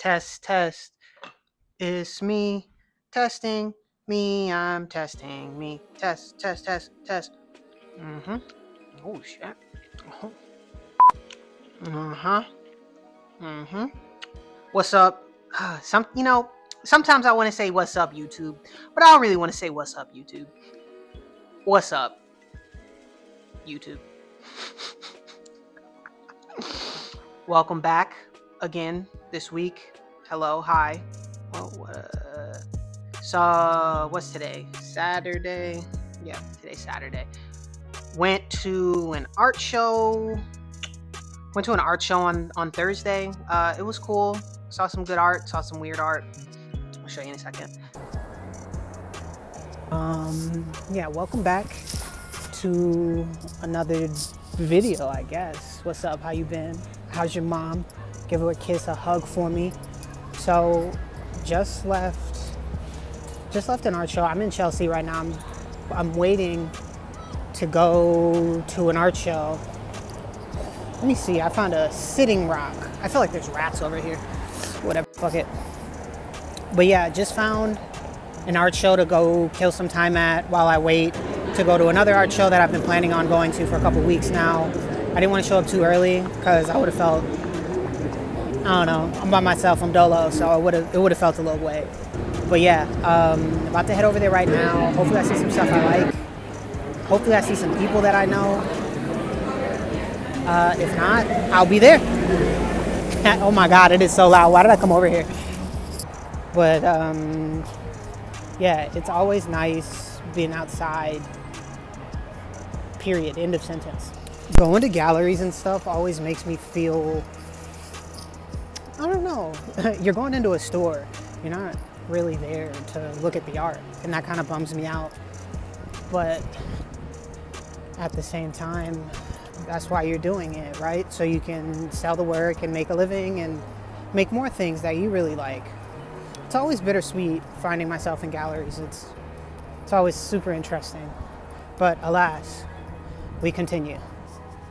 Test, test. It's me testing me. I'm testing me. Test, test, test, test. Mm-hmm. Oh, shit. Uh-huh. Uh-huh. Mm-hmm. What's up? Sometimes I want to say what's up, YouTube, but I don't really want to say what's up, YouTube. What's up, YouTube? Welcome back again this week. Hello, hi. So what's today? Saturday. Yeah, today's Saturday. Went to an art show on Thursday. It was cool. Saw some good art, saw some weird art. I'll show you in a second. Welcome back to another video, I guess. What's up? How you been? How's your mom? Give her a kiss, a hug for me. So, just left an art show. I'm in Chelsea right now. I'm waiting to go to an art show. Let me see. I found a sitting rock. I feel like there's rats over here. Whatever. Fuck it. But yeah, just found an art show to go kill some time at while I wait to go to another art show that I've been planning on going to for a couple weeks now. I didn't want to show up too early because I would have felt, I don't know, I'm by myself, I'm dolo, so it would have felt a little way. But yeah, about to head over there right now. Hopefully I see some stuff I like. Hopefully I see some people that I know. If not, I'll be there. Oh my God, it is so loud. Why did I come over here? But yeah, it's always nice being outside, period, end of sentence. Going to galleries and stuff always makes me feel, I don't know, you're going into a store, you're not really there to look at the art, and that kind of bums me out. But at the same time, that's why you're doing it, right? So you can sell the work and make a living and make more things that you really like. It's always bittersweet finding myself in galleries. It's always super interesting. But alas, we continue.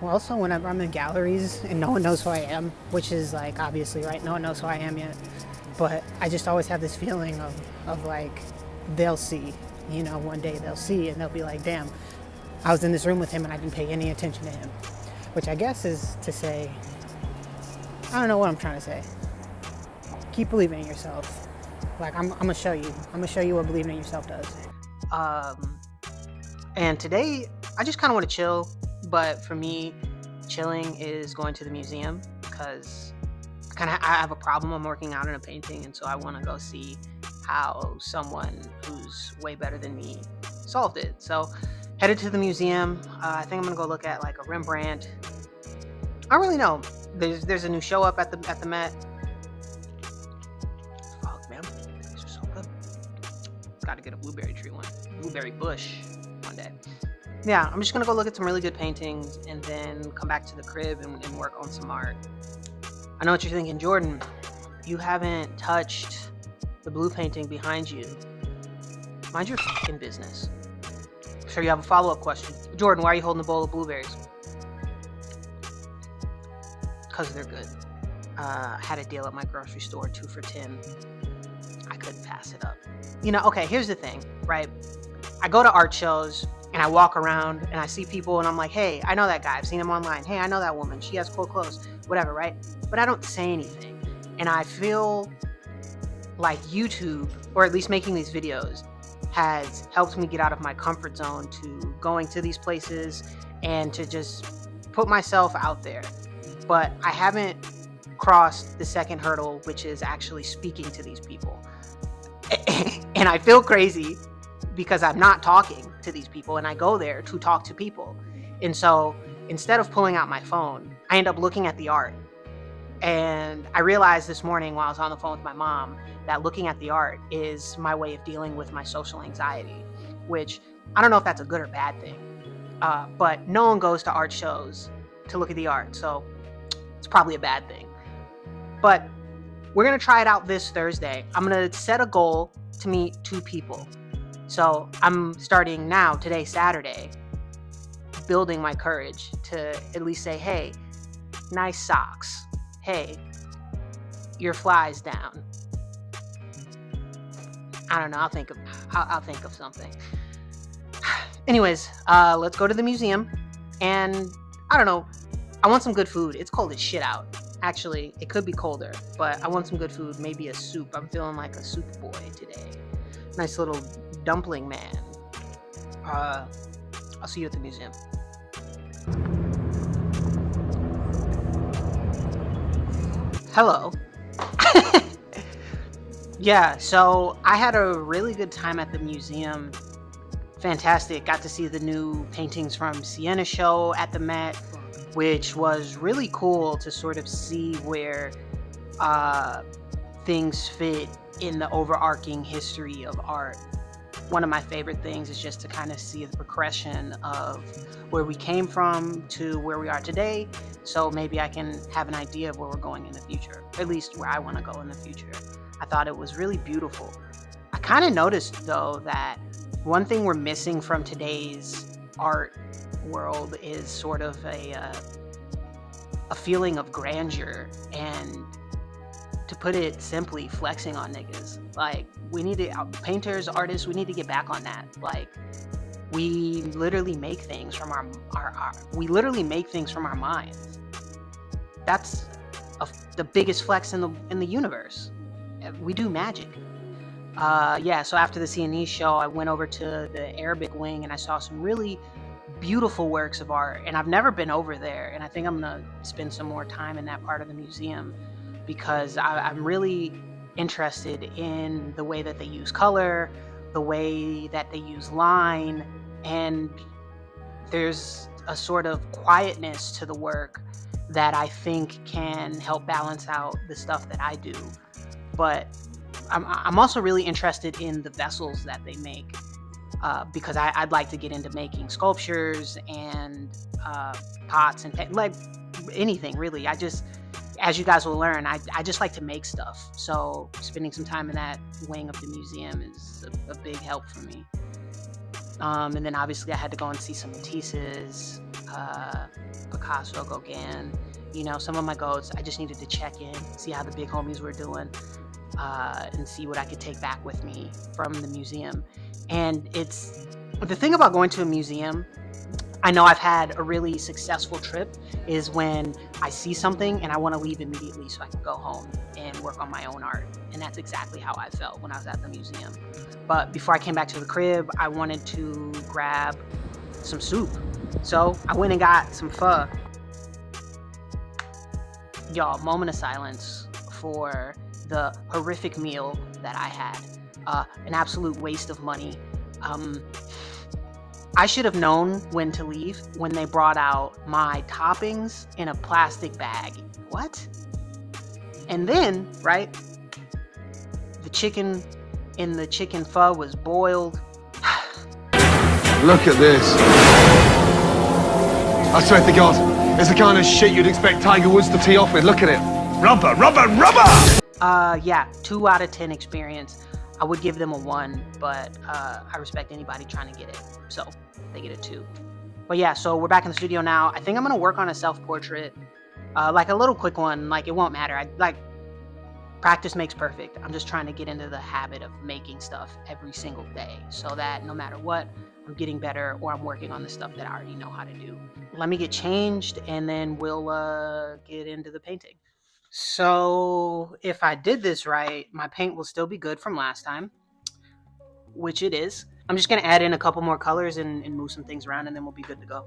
Well, also, whenever I'm in galleries and no one knows who I am, which is like, obviously, right? No one knows who I am yet. But I just always have this feeling of like, they'll see, one day they'll see and they'll be like, damn, I was in this room with him and I didn't pay any attention to him. Which I guess is to say, I don't know what I'm trying to say. Keep believing in yourself. Like, I'm gonna show you. I'm gonna show you what believing in yourself does. And today, I just kind of want to chill. But for me, chilling is going to the museum because I have a problem. I'm working out in a painting, and so I want to go see how someone who's way better than me solved it. So, headed to the museum. I think I'm gonna go look at like a Rembrandt. I don't really know. There's a new show up at the Met. Fuck, man, these are so good. Got to get a blueberry bush one day. Yeah, I'm just gonna go look at some really good paintings and then come back to the crib and work on some art. I know what you're thinking, Jordan. You haven't touched the blue painting behind you. Mind your fucking business. Sure, you have a follow-up question. Jordan, why are you holding a bowl of blueberries? Because they're good. I had a deal at my grocery store, 2 for $10. I couldn't pass it up. Okay, here's the thing, right? I go to art shows and I walk around and I see people and I'm like, hey, I know that guy. I've seen him online. Hey, I know that woman. She has cool clothes. Whatever, right? But I don't say anything. And I feel like YouTube, or at least making these videos, has helped me get out of my comfort zone to going to these places and to just put myself out there. But I haven't crossed the second hurdle, which is actually speaking to these people. And I feel crazy because I'm not talking to these people and I go there to talk to people. And so instead of pulling out my phone, I end up looking at the art. And I realized this morning while I was on the phone with my mom that looking at the art is my way of dealing with my social anxiety, which I don't know if that's a good or bad thing. But no one goes to art shows to look at the art, so it's probably a bad thing. But we're gonna try it out this Thursday. I'm gonna set a goal to meet 2 people. So I'm starting now, today, Saturday, building my courage to at least say, hey, nice socks. Hey, your flies down. I don't know. I'll think of something. Anyways, let's go to the museum, and I don't know. I want some good food. It's cold as shit out. Actually, it could be colder, but I want some good food. Maybe a soup. I'm feeling like a soup boy today. Nice little dumpling man. I'll see you at the museum. Hello. Yeah, so I had a really good time at the museum. Fantastic. Got to see the new paintings from Siena show at the Met, which was really cool to sort of see where things fit in the overarching history of art. One of my favorite things is just to kind of see the progression of where we came from to where we are today. So maybe I can have an idea of where we're going in the future, or at least where I want to go in the future. I thought it was really beautiful. I kind of noticed, though, that one thing we're missing from today's art world is sort of a feeling of grandeur and, to put it simply, flexing on niggas. Like, we need to, painters, artists, we need to get back on that. Like, we literally make things from our minds. That's the biggest flex in the universe. We do magic. Yeah, so after the CNE show, I went over to the Arabic wing and I saw some really beautiful works of art. And I've never been over there, and I think I'm gonna spend some more time in that part of the museum because I'm really interested in the way that they use color, the way that they use line, and there's a sort of quietness to the work that I think can help balance out the stuff that I do. But I'm also really interested in the vessels that they make because I'd like to get into making sculptures and pots and like anything really. As you guys will learn, I just like to make stuff. So spending some time in that wing of the museum is a big help for me. And then obviously I had to go and see some Matisse's, Picasso, Gauguin, some of my goats. I just needed to check in, see how the big homies were doing, and see what I could take back with me from the museum. And it's the thing about going to a museum, I know I've had a really successful trip, is when I see something and I want to leave immediately so I can go home and work on my own art. And that's exactly how I felt when I was at the museum. But before I came back to the crib, I wanted to grab some soup. So I went and got some pho. Y'all, moment of silence for the horrific meal that I had. An absolute waste of money. I should have known when to leave when they brought out my toppings in a plastic bag. What? And then, right, the chicken in the chicken pho was boiled. Look at this. I swear to God, it's the kind of shit you'd expect Tiger Woods to tee off with. Look at it. Rubber, rubber, rubber! Yeah, 2 out of 10 experience. I would give them a 1, but I respect anybody trying to get it. So they get a 2. But yeah, so we're back in the studio now. I think I'm going to work on a self-portrait. Like a little quick one. Like, it won't matter. Practice makes perfect. I'm just trying to get into the habit of making stuff every single day so that no matter what, I'm getting better or I'm working on the stuff that I already know how to do. Let me get changed and then we'll get into the painting. So if I did this right, my paint will still be good from last time, which it is. I'm just going to add in a couple more colors and move some things around and then we'll be good to go.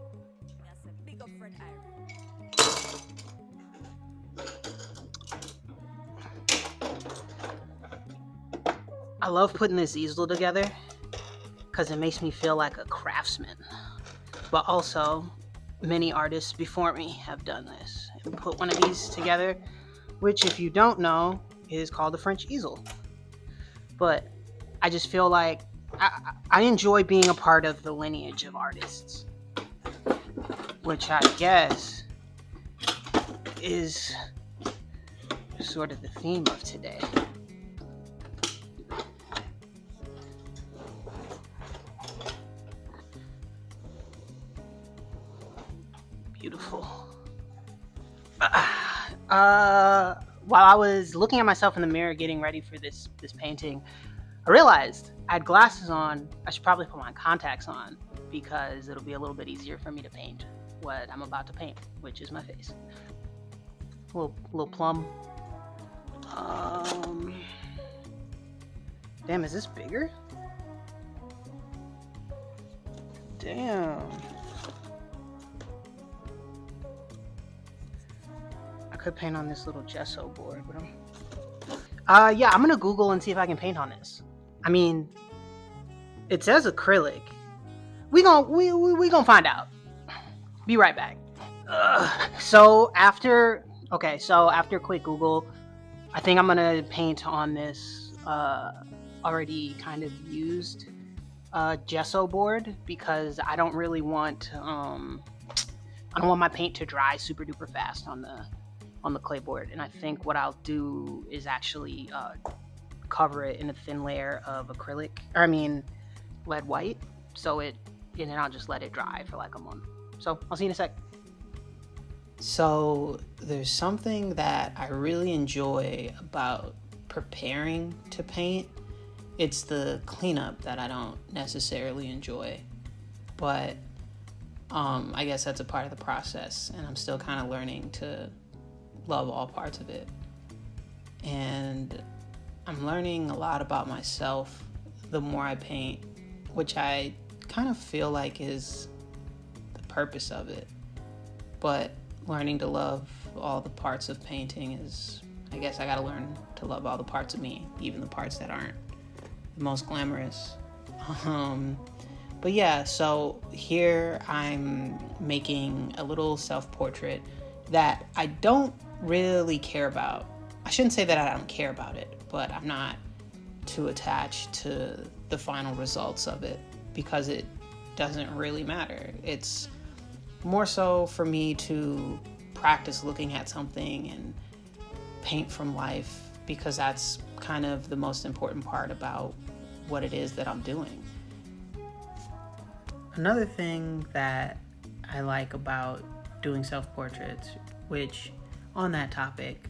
I love putting this easel together because it makes me feel like a craftsman. But also, many artists before me have done this and put one of these together, which, if you don't know, is called a French easel. But I just feel like I enjoy being a part of the lineage of artists, which I guess is sort of the theme of today. Beautiful. while I was looking at myself in the mirror getting ready for this painting, I realized I had glasses on. I should probably put my contacts on because it'll be a little bit easier for me to paint what I'm about to paint, which is my face. Little plum. Damn, is this bigger? Damn. I could paint on this little gesso board, but yeah, I'm gonna Google and see if I can paint on this. I mean, it says acrylic. We gonna find out. Be right back. So after a quick Google, I think I'm gonna paint on this already kind of used gesso board because I don't really want my paint to dry super duper fast on the clay board. And I think what I'll do is actually cover it in a thin layer of lead white, and then I'll just let it dry for like a month. So I'll see you in a sec. So there's something that I really enjoy about preparing to paint. It's the cleanup that I don't necessarily enjoy, but I guess that's a part of the process, and I'm still kind of learning to love all parts of it. And I'm learning a lot about myself the more I paint, which I kind of feel like is the purpose of it. But learning to love all the parts of painting is, I guess I gotta learn to love all the parts of me, even the parts that aren't the most glamorous. But yeah, so here I'm making a little self-portrait that I don't really care about. I shouldn't say that I don't care about it, but I'm not too attached to the final results of it because it doesn't really matter. It's more so for me to practice looking at something and paint from life because that's kind of the most important part about what it is that I'm doing. Another thing that I like about doing self-portraits, which on that topic,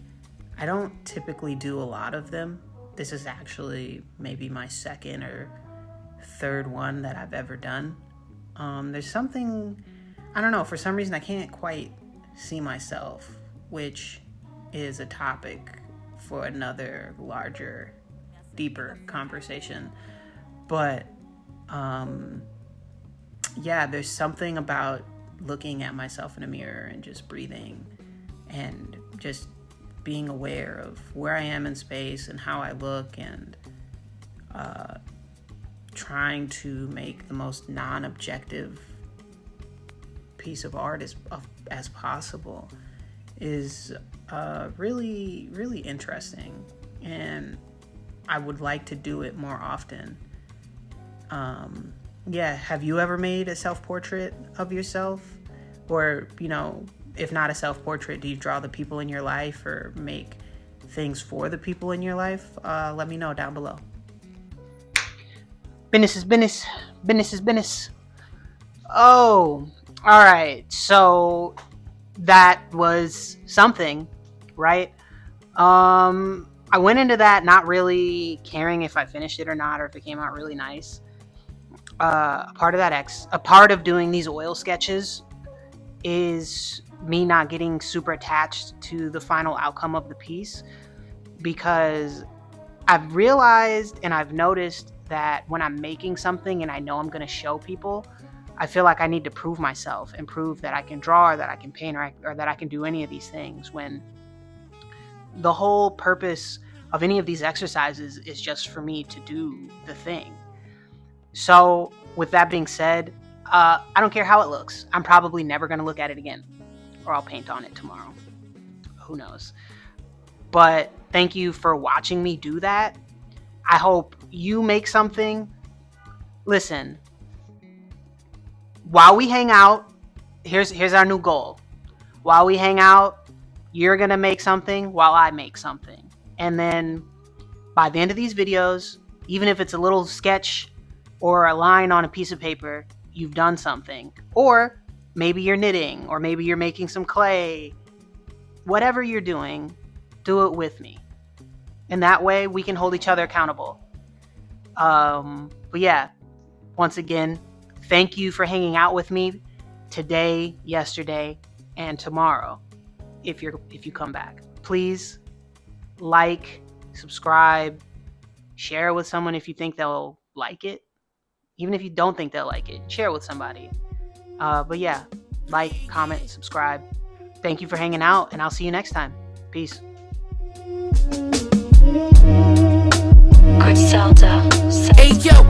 I don't typically do a lot of them. This is actually maybe my second or third one that I've ever done. There's something, I don't know, for some reason I can't quite see myself, which is a topic for another larger, deeper conversation. But yeah, there's something about looking at myself in a mirror and just breathing and just being aware of where I am in space and how I look, and trying to make the most non-objective piece of art as possible is really, really interesting, and I would like to do it more often. Yeah, have you ever made a self-portrait of yourself? Or, if not a self-portrait, do you draw the people in your life or make things for the people in your life? Let me know down below. Business is business. Business is business. Oh, all right. So that was something, right? I went into that not really caring if I finished it or not, or if it came out really nice. A part of doing these oil sketches is me not getting super attached to the final outcome of the piece, because I've realized and I've noticed that when I'm making something and I know I'm going to show people, I feel like I need to prove myself and prove that I can draw, or that I can paint, or that I can do any of these things, when the whole purpose of any of these exercises is just for me to do the thing. So with that being said, I don't care how it looks. I'm probably never going to look at it again, or I'll paint on it tomorrow. Who knows? But thank you for watching me do that. I hope you make something. Listen, while we hang out, here's our new goal. While we hang out, you're going to make something while I make something. And then by the end of these videos, even if it's a little sketch or a line on a piece of paper, you've done something. Or maybe you're knitting, or maybe you're making some clay. Whatever you're doing, Do it with me. And that way we can hold each other accountable. But yeah, once again, thank you for hanging out with me today, yesterday, and tomorrow. If you come back, please like, subscribe, share it with someone if you think they'll like it. Even if you don't think they'll like it, share it with somebody. But yeah, like, comment, subscribe. Thank you for hanging out, and I'll see you next time. Peace. Griselda. Hey yo,